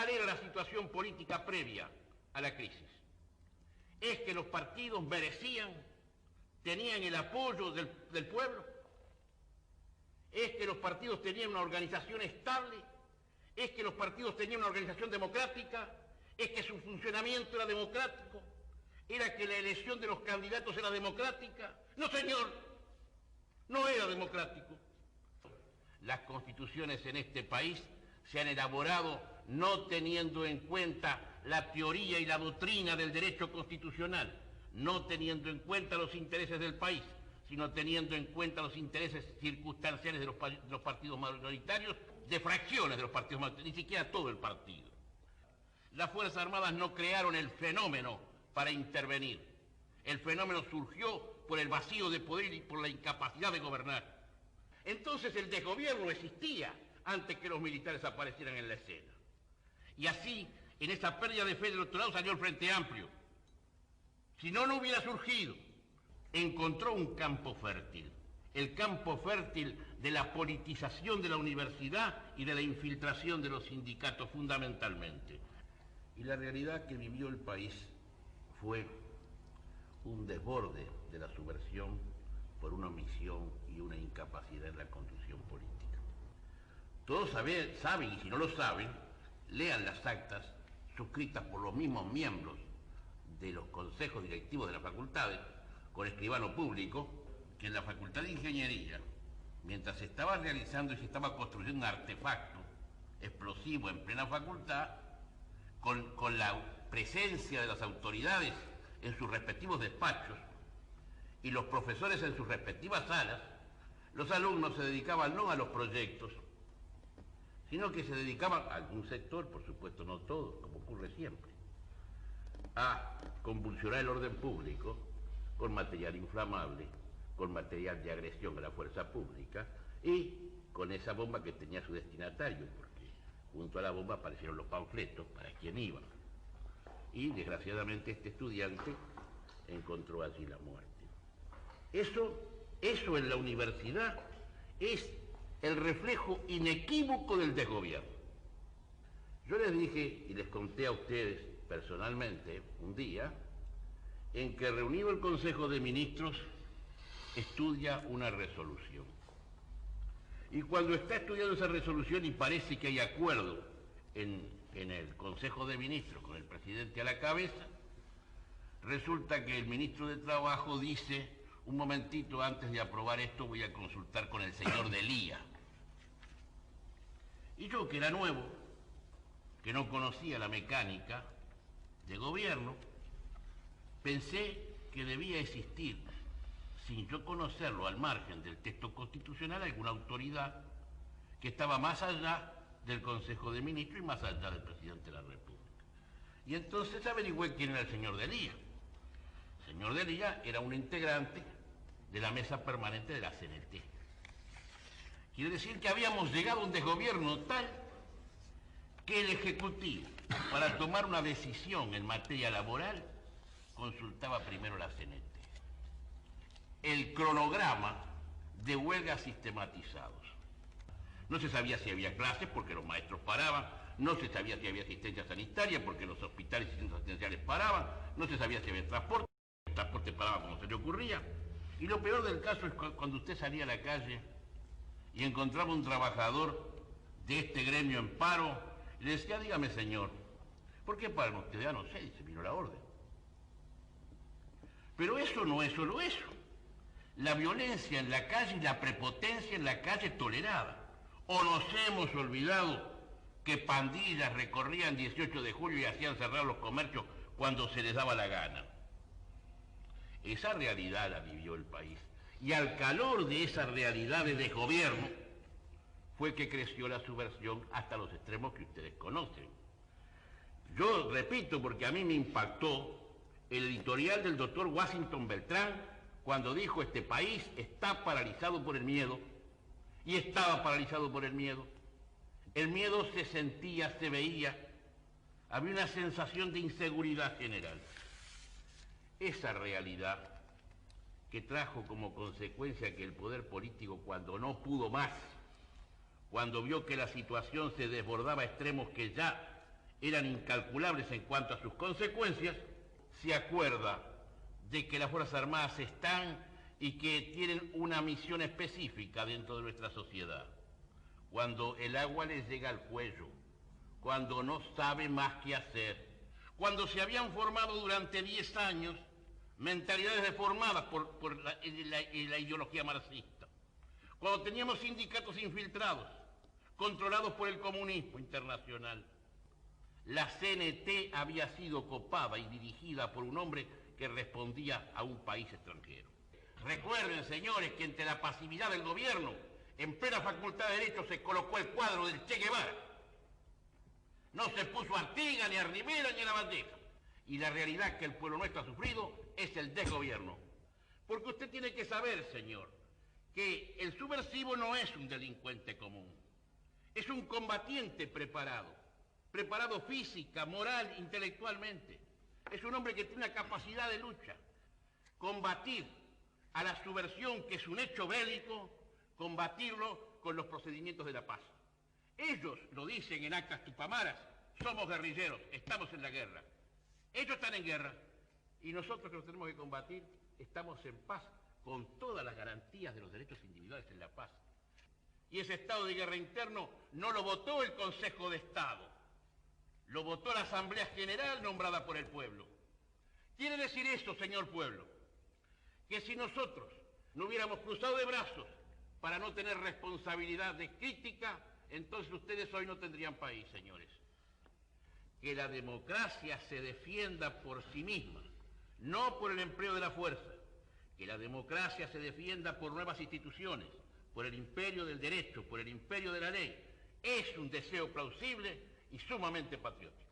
¿cuál era la situación política previa a la crisis? ¿Es que los partidos merecían, tenían el apoyo del pueblo? ¿Es que los partidos tenían una organización estable? ¿Es que los partidos tenían una organización democrática? ¿Es que su funcionamiento era democrático? ¿Era que la elección de los candidatos era democrática? No, señor, no era democrático. Las constituciones en este país se han elaborado no teniendo en cuenta la teoría y la doctrina del derecho constitucional, no teniendo en cuenta los intereses del país, sino teniendo en cuenta los intereses circunstanciales de los partidos mayoritarios, de fracciones de los partidos mayoritarios, ni siquiera todo el partido. Las Fuerzas Armadas no crearon el fenómeno para intervenir. El fenómeno surgió por el vacío de poder y por la incapacidad de gobernar. Entonces el desgobierno existía antes que los militares aparecieran en la escena. Y así, en esa pérdida de fe del otro lado salió el Frente Amplio. Si no, no hubiera surgido. Encontró un campo fértil, el campo fértil de la politización de la universidad y de la infiltración de los sindicatos fundamentalmente. Y la realidad que vivió el país fue un desborde de la subversión por una omisión y una incapacidad en la construcción política. Todos saben, y si no lo saben, lean las actas suscritas por los mismos miembros de los consejos directivos de las facultades, con escribano público, que en la Facultad de Ingeniería, mientras se estaba realizando y se estaba construyendo un artefacto explosivo en plena facultad, con la presencia de las autoridades en sus respectivos despachos y los profesores en sus respectivas salas, los alumnos se dedicaban no a los proyectos, sino que se dedicaban a algún sector, por supuesto no todos, como ocurre siempre, a convulsionar el orden público con material inflamable, con material de agresión a la fuerza pública y con esa bomba que tenía su destinatario, porque junto a la bomba aparecieron los panfletos para quien iba. Y desgraciadamente este estudiante encontró allí la muerte. Eso en la universidad es el reflejo inequívoco del desgobierno. Yo les dije y les conté a ustedes personalmente un día en que reunido el Consejo de Ministros estudia una resolución. Y cuando está estudiando esa resolución y parece que hay acuerdo en el Consejo de Ministros con el presidente a la cabeza, resulta que el ministro de Trabajo dice: un momentito, antes de aprobar esto voy a consultar con el señor Delía. Y yo, que era nuevo, que no conocía la mecánica de gobierno, pensé que debía existir, sin yo conocerlo, al margen del texto constitucional, alguna autoridad que estaba más allá del Consejo de Ministros y más allá del presidente de la República. Y entonces averigüé quién era el señor Delía. El señor Delía era un integrante de la mesa permanente de la CNT. Quiere decir que habíamos llegado a un desgobierno tal que el Ejecutivo, para tomar una decisión en materia laboral, consultaba primero la CNT. El cronograma de huelgas sistematizados. No se sabía si había clases porque los maestros paraban, no se sabía si había asistencia sanitaria porque los hospitales y centros asistenciales paraban, no se sabía si había transporte, el transporte paraba como se le ocurría. Y lo peor del caso es cuando usted salía a la calle y encontraba un trabajador de este gremio en paro y le decía: dígame, señor, ¿por qué paran ustedes? Ah, no sé, dice, vino la orden. Pero eso no es solo eso. La violencia en la calle y la prepotencia en la calle tolerada. ¿O nos hemos olvidado que pandillas recorrían 18 de julio y hacían cerrar los comercios cuando se les daba la gana? Esa realidad la vivió el país. Y al calor de esa realidad de desgobierno fue que creció la subversión hasta los extremos que ustedes conocen. Yo repito, porque a mí me impactó el editorial del doctor Washington Beltrán cuando dijo: este país está paralizado por el miedo. Y estaba paralizado por el miedo. El miedo se sentía, se veía. Había una sensación de inseguridad general. Esa realidad que trajo como consecuencia que el poder político, cuando no pudo más, cuando vio que la situación se desbordaba a extremos que ya eran incalculables en cuanto a sus consecuencias, se acuerda de que las Fuerzas Armadas están y que tienen una misión específica dentro de nuestra sociedad. Cuando el agua les llega al cuello, cuando no sabe más qué hacer, cuando se habían formado durante 10 años mentalidades deformadas por la ideología marxista, cuando teníamos sindicatos infiltrados, controlados por el comunismo internacional. La CNT había sido copada y dirigida por un hombre que respondía a un país extranjero. Recuerden, señores, que entre la pasividad del gobierno, en plena facultad de Derecho se colocó el cuadro del Che Guevara. No se puso a Artigas, ni a Rivera, ni a la bandeja. Y la realidad que el pueblo nuestro ha sufrido es el desgobierno. Porque usted tiene que saber, señor, que el subversivo no es un delincuente común. Es un combatiente preparado física, moral, intelectualmente. Es un hombre que tiene una capacidad de lucha. Combatir a la subversión, que es un hecho bélico, combatirlo con los procedimientos de la paz. Ellos lo dicen en actas tupamaras: somos guerrilleros, estamos en la guerra. Ellos están en guerra y nosotros, que los tenemos que combatir, estamos en paz con todas las garantías de los derechos individuales en la paz. Y ese estado de guerra interno no lo votó el Consejo de Estado, lo votó la Asamblea General nombrada por el pueblo. Quiere decir eso, señor pueblo, que si nosotros no hubiéramos cruzado de brazos para no tener responsabilidad de crítica, entonces ustedes hoy no tendrían país, señores. Que la democracia se defienda por sí misma, no por el empleo de la fuerza. Que la democracia se defienda por nuevas instituciones, por el imperio del derecho, por el imperio de la ley. Es un deseo plausible y sumamente patriótico.